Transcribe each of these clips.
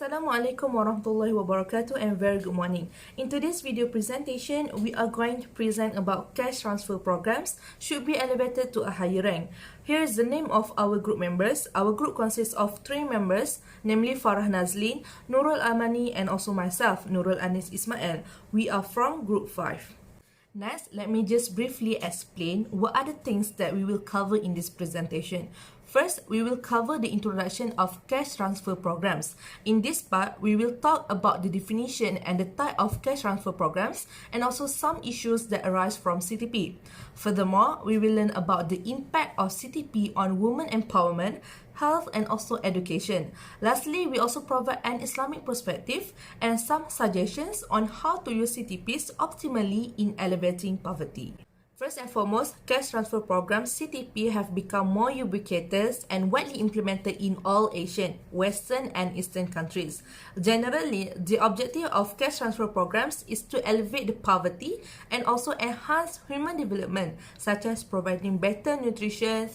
Assalamualaikum warahmatullahi wabarakatuh and very good morning. In today's video presentation, we are going to present about cash transfer programs should be elevated to a higher rank. Here is the name of our group members. Our group consists of 3 members, namely Farah Nazlin, Nurul Amani and also myself, Nurul Anis Ismail. We are from group 5. Next, let me just briefly explain what are the things that we will cover in this presentation. First, we will cover the introduction of cash transfer programs. In this part, we will talk about the definition and the type of cash transfer programs and also some issues that arise from CTP. Furthermore, we will learn about the impact of CTP on women empowerment, health and also education. Lastly, we also provide an Islamic perspective and some suggestions on how to use CTPs optimally in elevating poverty. First and foremost, cash transfer programs CTP have become more ubiquitous and widely implemented in all Asian, Western and Eastern countries. Generally, the objective of cash transfer programs is to elevate the poverty and also enhance human development, such as providing better nutrition,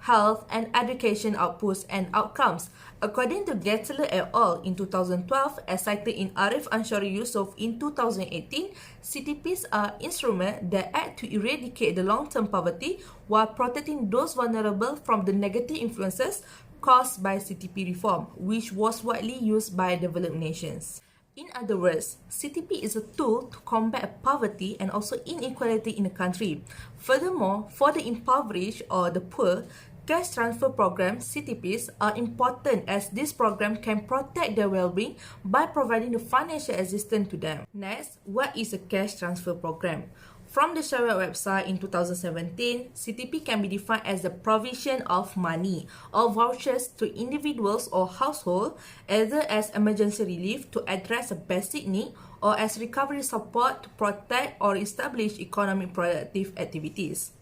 health and education outputs and outcomes. According to Gettler et al. In 2012, as cited in Arif Anshari Yusuf in 2018, CTPs are instruments that act to eradicate the long-term poverty while protecting those vulnerable from the negative influences caused by CTP reform, which was widely used by developed nations. In other words, CTP is a tool to combat poverty and also inequality in the country. Furthermore, for the impoverished or the poor, cash transfer programs, CTPs, are important as this program can protect their well-being by providing the financial assistance to them. Next, what is a cash transfer program? From the Sharia website in 2017, CTP can be defined as the provision of money or vouchers to individuals or households, either as emergency relief to address a basic need or as recovery support to protect or establish economic productive activities.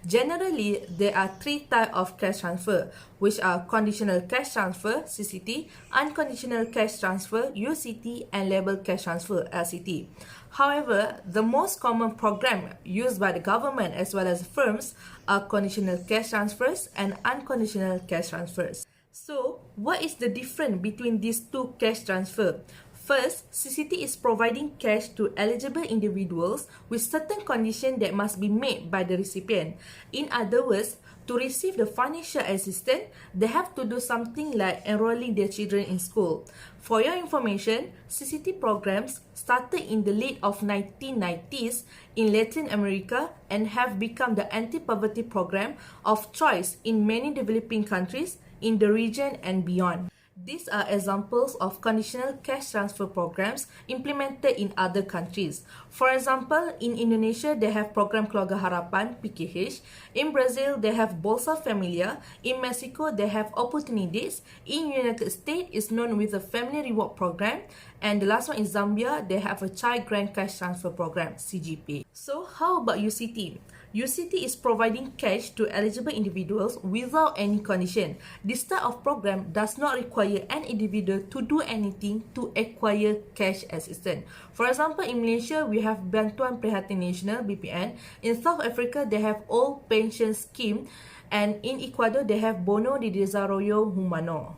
Generally, there are 3 types of cash transfer, which are conditional cash transfer, CCT, unconditional cash transfer, UCT, and label cash transfer, LCT. However, the most common program used by the government as well as firms are conditional cash transfers and unconditional cash transfers. So, what is the difference between these 2 cash transfers? First, CCT is providing cash to eligible individuals with certain conditions that must be met by the recipient. In other words, to receive the financial assistance, they have to do something like enrolling their children in school. For your information, CCT programs started in the late of 1990s in Latin America and have become the anti-poverty program of choice in many developing countries in the region and beyond. These are examples of conditional cash transfer programs implemented in other countries. For example, in Indonesia, they have Program Keluarga Harapan, PKH. In Brazil, they have Bolsa Familia. In Mexico, they have Oportunidades. In United States, it's known with the Family Reward Program. And the last one in Zambia, they have a Child Grant Cash Transfer Program, CGP. So, how about UCT? UCT is providing cash to eligible individuals without any condition. This type of program does not require an individual to do anything to acquire cash assistance. For example, in Malaysia, we have Bantuan Prihatin Nasional, BPN. In South Africa, they have Old Pension Scheme. And in Ecuador, they have Bono de Desarrollo Humano.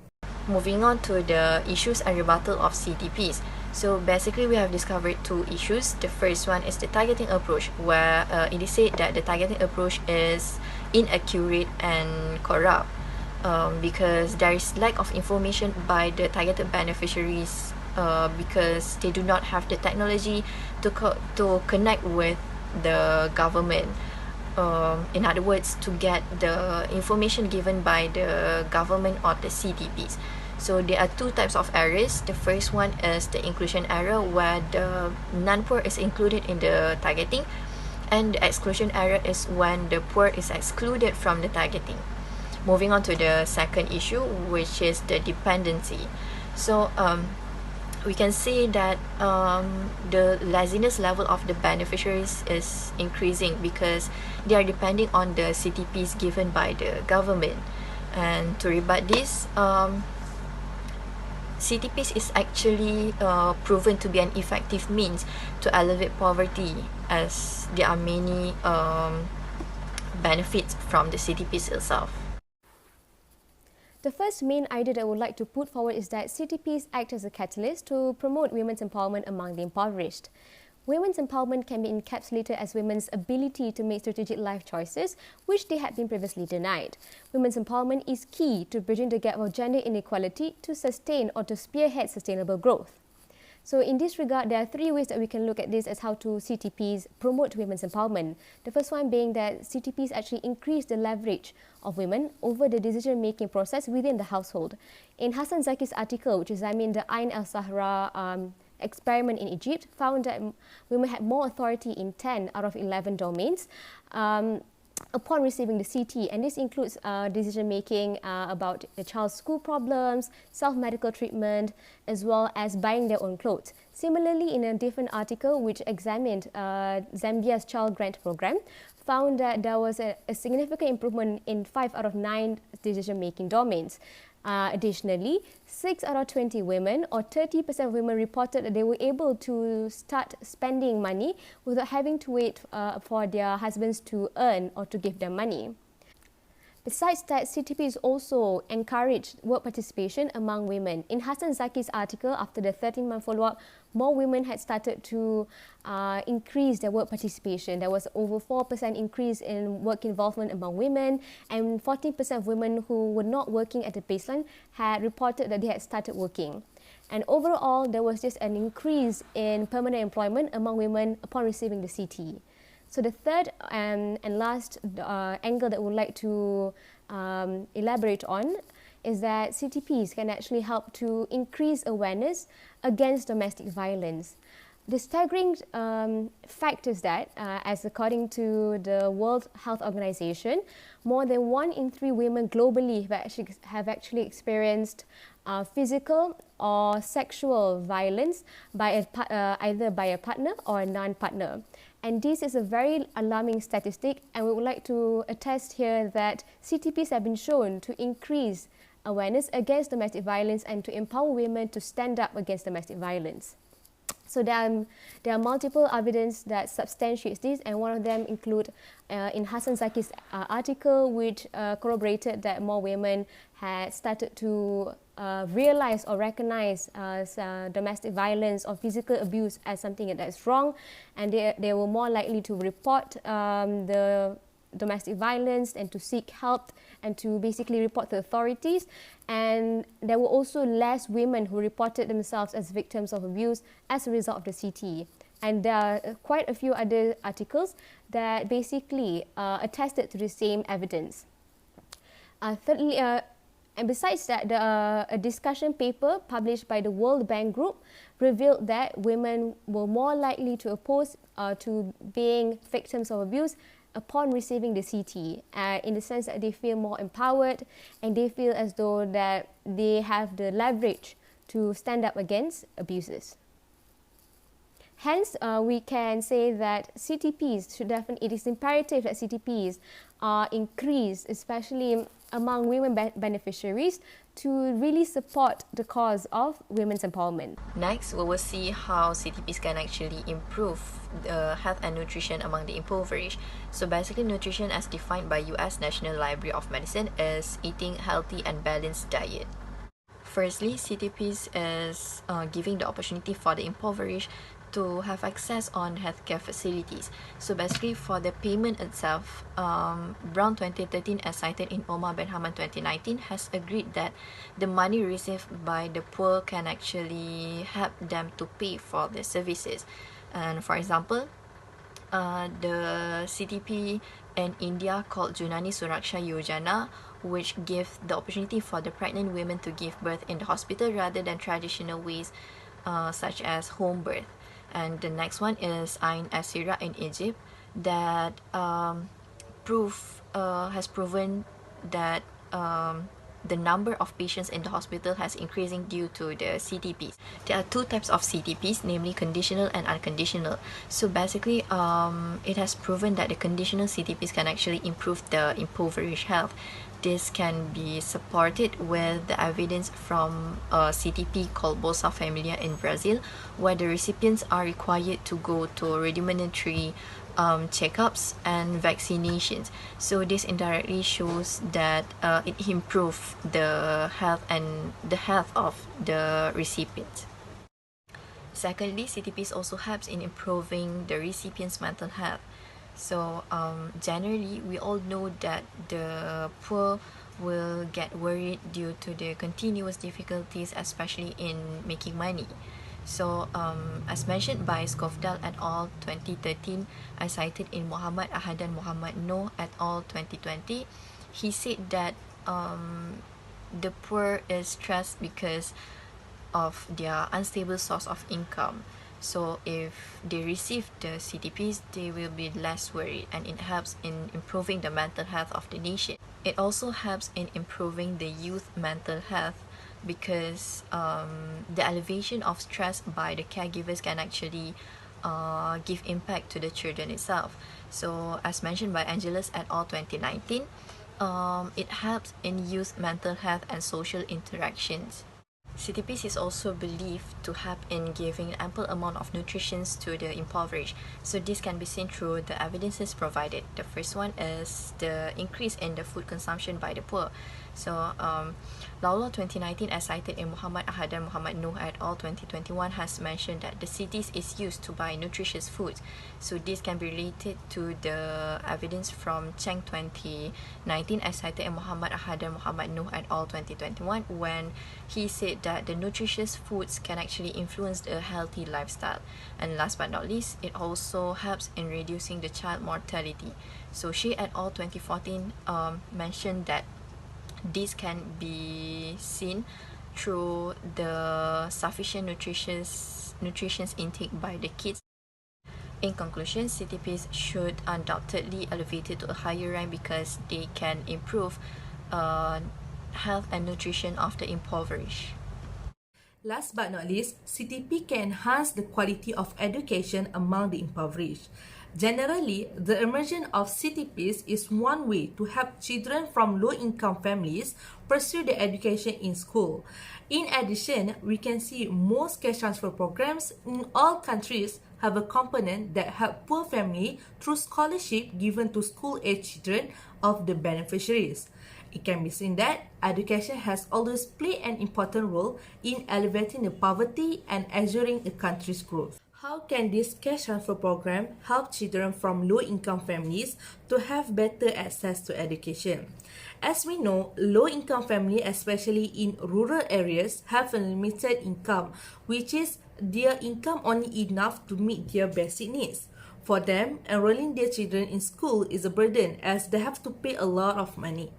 Moving on to the issues and rebuttal of CTPs. So basically, we have discovered 2 issues. The first one is the targeting approach, where it is said that the targeting approach is inaccurate and corrupt because there is lack of information by the targeted beneficiaries because they do not have the technology to connect with the government. In other words, to get the information given by the government or the CTPs. So there are 2 types of errors. The first one is the inclusion error, where the non-poor is included in the targeting, and the exclusion error is when the poor is excluded from the targeting. Moving on to the second issue, which is the dependency. So we can see that the laziness level of the beneficiaries is increasing because they are depending on the CTPs given by the government. And to rebut this, CTPs is actually proven to be an effective means to elevate poverty, as there are many benefits from the CTPs itself. The first main idea that I would like to put forward is that CTPs act as a catalyst to promote women's empowerment among the impoverished. Women's empowerment can be encapsulated as women's ability to make strategic life choices, which they had been previously denied. Women's empowerment is key to bridging the gap of gender inequality to sustain or to spearhead sustainable growth. So in this regard, there are three ways that we can look at this as how to CTPs promote women's empowerment. The first one being that CTPs actually increase the leverage of women over the decision-making process within the household. In Hassan Zaki's article, which is the Ain al-Sahra experiment in Egypt, found that women had more authority in 10 out of 11 domains upon receiving the CT, and this includes decision-making about the child's school problems, self-medical treatment, as well as buying their own clothes. Similarly, in a different article which examined Zambia's child grant program, found that there was a significant improvement in 5 out of 9 decision-making domains. Additionally, 6 out of 20 women, or 30% of women, reported that they were able to start spending money without having to wait for their husbands to earn or to give them money. Besides that, CTPs also encouraged work participation among women. In Hassan Zaki's article, after the 13-month follow-up, more women had started to increase their work participation. There was over 4% increase in work involvement among women, and 14% of women who were not working at the baseline had reported that they had started working. And overall, there was just an increase in permanent employment among women upon receiving the CT. So the third and last angle that we would like to elaborate on is that CTPs can actually help to increase awareness against domestic violence. The staggering fact is that, as according to the World Health Organization, more than 1 in 3 women globally have actually experienced physical or sexual violence by either by a partner or a non-partner. And this is a very alarming statistic, and we would like to attest here that CTPs have been shown to increase awareness against domestic violence and to empower women to stand up against domestic violence. So there are multiple evidence that substantiates this, and one of them include in Hassan Zaki's article, which corroborated that more women had started to realize or recognize domestic violence or physical abuse as something that is wrong, and they were more likely to report the domestic violence and to seek help and to basically report to authorities. And there were also less women who reported themselves as victims of abuse as a result of the CT. And there are quite a few other articles that basically attested to the same evidence. Thirdly, and besides that, a discussion paper published by the World Bank Group revealed that women were more likely to oppose to being victims of abuse upon receiving the CT, in the sense that they feel more empowered and they feel as though that they have the leverage to stand up against abuses. Hence, we can say that CTPs should definitely, it is imperative that CTPs are increased, especially among women beneficiaries, to really support the cause of women's empowerment. Next, we will see how CTPs can actually improve the health and nutrition among the impoverished. So basically, nutrition as defined by US National Library of Medicine is eating healthy and balanced diet. Firstly, CTPs is giving the opportunity for the impoverished to have access on healthcare facilities. So basically, for the payment itself, Brown 2013, as cited in Omar Ben Haman 2019, has agreed that the money received by the poor can actually help them to pay for the services. And for example, the CTP in India called Junani Suraksha Yojana, which gives the opportunity for the pregnant women to give birth in the hospital rather than traditional ways such as home birth. And the next one is Ain Asira in Egypt, that has proven that the number of patients in the hospital has increasing due to the CTPs. There are 2 types of CTPs, namely conditional and unconditional. So basically, it has proven that the conditional CTPs can actually improve the impoverished health. This can be supported with the evidence from a CTP called Bolsa Familia in Brazil, where the recipients are required to go to rudimentary checkups and vaccinations. So this indirectly shows that it improves the health of the recipient. Secondly, CTPs also helps in improving the recipient's mental health. So generally, we all know that the poor will get worried due to the continuous difficulties, especially in making money. So as mentioned by Skofdal et al. 2013, as cited in Muhammad Ahad and Muhammad Noor et al. 2020, he said that the poor is stressed because of their unstable source of income. So if they receive the CTPs, they will be less worried, and it helps in improving the mental health of the nation. It also helps in improving the youth mental health because the elevation of stress by the caregivers can actually give impact to the children itself. So as mentioned by Angelus et al. 2019, it helps in youth mental health and social interactions. CTPs is also believed to help in giving ample amount of nutrition to the impoverished. So this can be seen through the evidences provided. The first one is the increase in the food consumption by the poor. So Law 2019, as cited in Muhammad Ahad and Muhammad Noor et al. 2021, has mentioned that the cities is used to buy nutritious food. So this can be related to the evidence from Cheng 2019, as cited in Muhammad Ahad and Muhammad Noor et al. 2021, when he said that the nutritious foods can actually influence a healthy lifestyle. And last but not least, it also helps in reducing the child mortality. So She et al. 2014 mentioned that this can be seen through the sufficient nutrition intake by the kids. In conclusion, CTPs should undoubtedly elevate it to a higher rank because they can improve health and nutrition of the impoverished. Last but not least, CTP can enhance the quality of education among the impoverished. Generally, the immersion of CTPs is one way to help children from low-income families pursue their education in school. In addition, we can see most cash transfer programs in all countries have a component that help poor family through scholarship given to school-age children of the beneficiaries. It can be seen that education has always played an important role in elevating the poverty and assuring a country's growth. How can this cash transfer program help children from low-income families to have better access to education? As we know, low-income families, especially in rural areas, have a limited income, which is their income only enough to meet their basic needs. For them, enrolling their children in school is a burden as they have to pay a lot of money.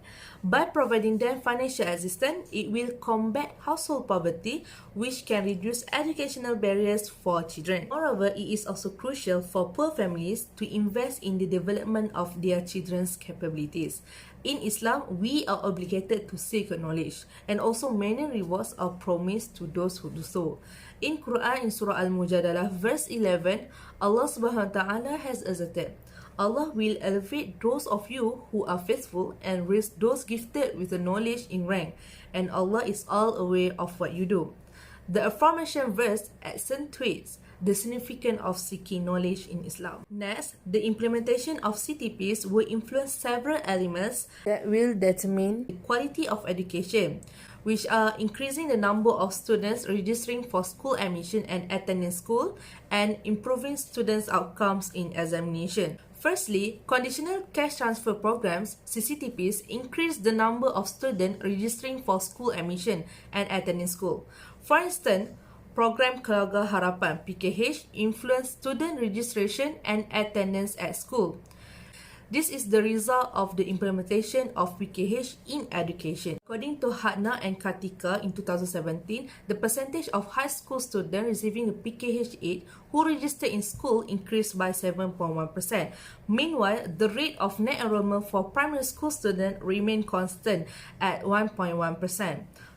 By providing them financial assistance, it will combat household poverty, which can reduce educational barriers for children. Moreover, it is also crucial for poor families to invest in the development of their children's capabilities. In Islam, we are obligated to seek knowledge, and also many rewards are promised to those who do so. In Quran, in Surah Al-Mujadalah, verse 11, Allah Subhanahu wa Ta'ala has asserted, Allah will elevate those of you who are faithful and raise those gifted with the knowledge in rank, and Allah is all aware of what you do. The aforementioned verse accentuates the significance of seeking knowledge in Islam. Next, the implementation of CTPs will influence several elements that will determine the quality of education, which are increasing the number of students registering for school admission and attending school, and improving students' outcomes in examination. Firstly, conditional cash transfer programs, CCTPs, increase the number of students registering for school admission and attending school. For instance, Program Keluarga Harapan (PKH) influence student registration and attendance at school. This is the result of the implementation of PKH in education. According to Hadna and Kartika in 2017, the percentage of high school students receiving the PKH aid who registered in school increased by 7.1%. Meanwhile, the rate of net enrollment for primary school students remained constant at 1.1%.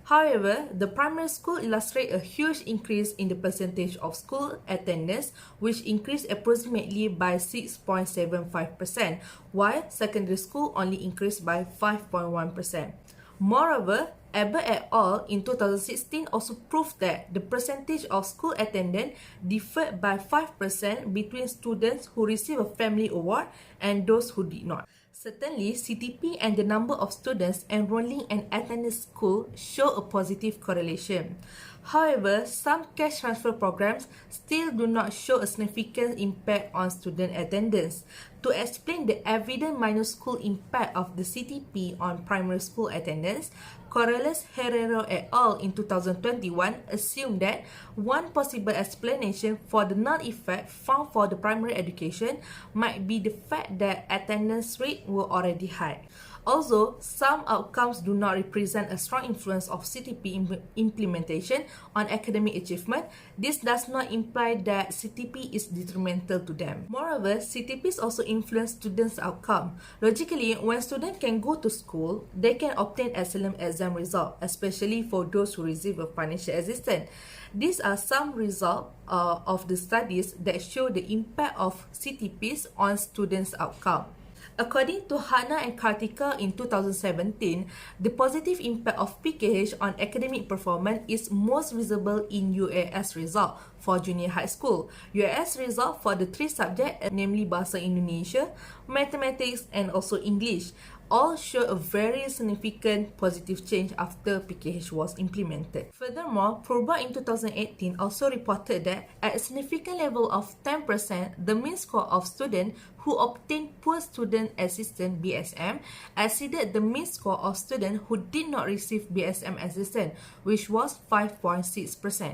However, the primary school illustrates a huge increase in the percentage of school attendance, which increased approximately by 6.75%, while secondary school only increased by 5.1%. Moreover, Eber et al. In 2016 also proved that the percentage of school attendance differed by 5% between students who received a family award and those who did not. Certainly, CTP and the number of students enrolling and attending school show a positive correlation. However, some cash transfer programs still do not show a significant impact on student attendance. To explain the evident minuscule impact of the CTP on primary school attendance, Corrales Herrero et al. In 2021 assumed that one possible explanation for the null effect found for the primary education might be the fact that attendance rates were already high. Also, some outcomes do not represent a strong influence of CTP implementation on academic achievement. This does not imply that CTP is detrimental to them. Moreover, CTPs also influence students' outcome. Logically, when students can go to school, they can obtain excellent exam results, especially for those who receive a financial assistance. These are some results of the studies that show the impact of CTPs on students' outcome. According to Hana and Kartika in 2017, the positive impact of PKH on academic performance is most visible in UAS result for junior high school. UAS result for the three subjects, namely Bahasa Indonesia, Mathematics, and also English, all show a very significant positive change after PKH was implemented. Furthermore, Purba in 2018 also reported that at a significant level of 10%, the mean score of students who obtained poor student assistance BSM exceeded the mean score of students who did not receive BSM assistance, which was 5.6%.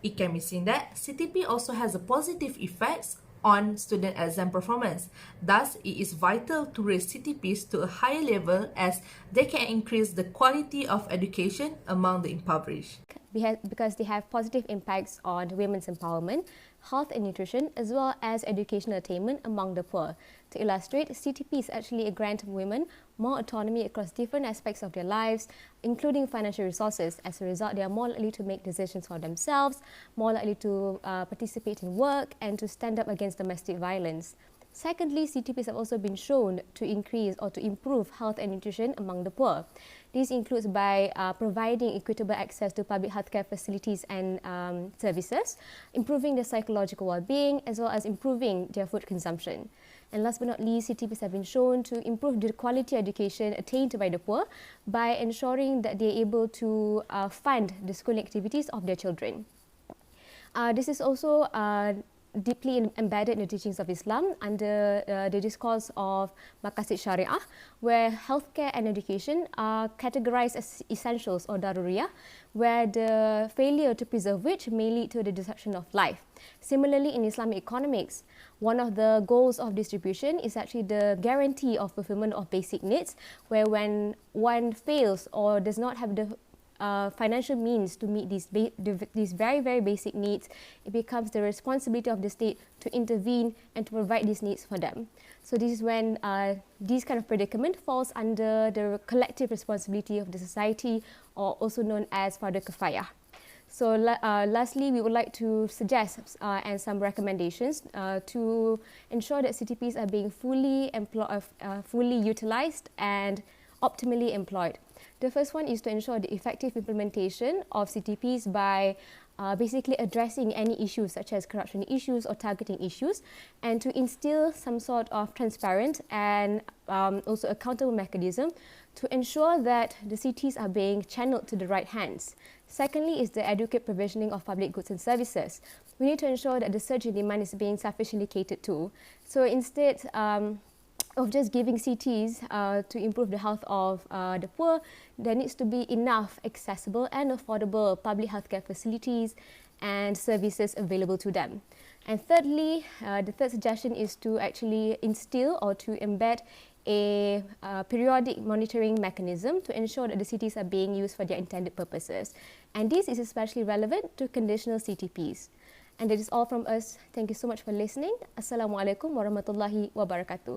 It can be seen that CTP also has a positive effects on student exam performance. Thus, it is vital to raise CTPs to a higher level as they can increase the quality of education among the impoverished. Because they have positive impacts on women's empowerment, health and nutrition, as well as educational attainment among the poor. To illustrate, CTPs actually grant women more autonomy across different aspects of their lives, including financial resources. As a result, they are more likely to make decisions for themselves, more likely to participate in work, and to stand up against domestic violence. Secondly, CTPs have also been shown to increase or to improve health and nutrition among the poor. This includes by providing equitable access to public healthcare facilities and services, improving their psychological well-being, as well as improving their food consumption. And last but not least, CTPs have been shown to improve the quality education attained by the poor by ensuring that they are able to fund the schooling activities of their children. This is also deeply embedded in the teachings of Islam under the discourse of Maqasid Syariah, where healthcare and education are categorized as essentials or daruriyah, where the failure to preserve which may lead to the destruction of life. Similarly, in Islamic economics, one of the goals of distribution is actually the guarantee of fulfillment of basic needs, where when one fails or does not have the financial means to meet these very, very basic needs, it becomes the responsibility of the state to intervene and to provide these needs for them. So this is when this kind of predicament falls under the collective responsibility of the society, or also known as fardu kifayah. So lastly, we would like to suggest and some recommendations to ensure that CTPs are being fully utilized and optimally employed. The first one is to ensure the effective implementation of CTPs by basically addressing any issues such as corruption issues or targeting issues, and to instill some sort of transparent and also accountable mechanism to ensure that the CTs are being channeled to the right hands. Secondly is the adequate provisioning of public goods and services. We need to ensure that the surge in demand is being sufficiently catered to. So instead of just giving CTs to improve the health of the poor, there needs to be enough accessible and affordable public healthcare facilities and services available to them. And thirdly, the third suggestion is to actually instill or to embed a periodic monitoring mechanism to ensure that the CTs are being used for their intended purposes. And this is especially relevant to conditional CTPs. And that is all from us. Thank you so much for listening. Assalamualaikum warahmatullahi wabarakatuh.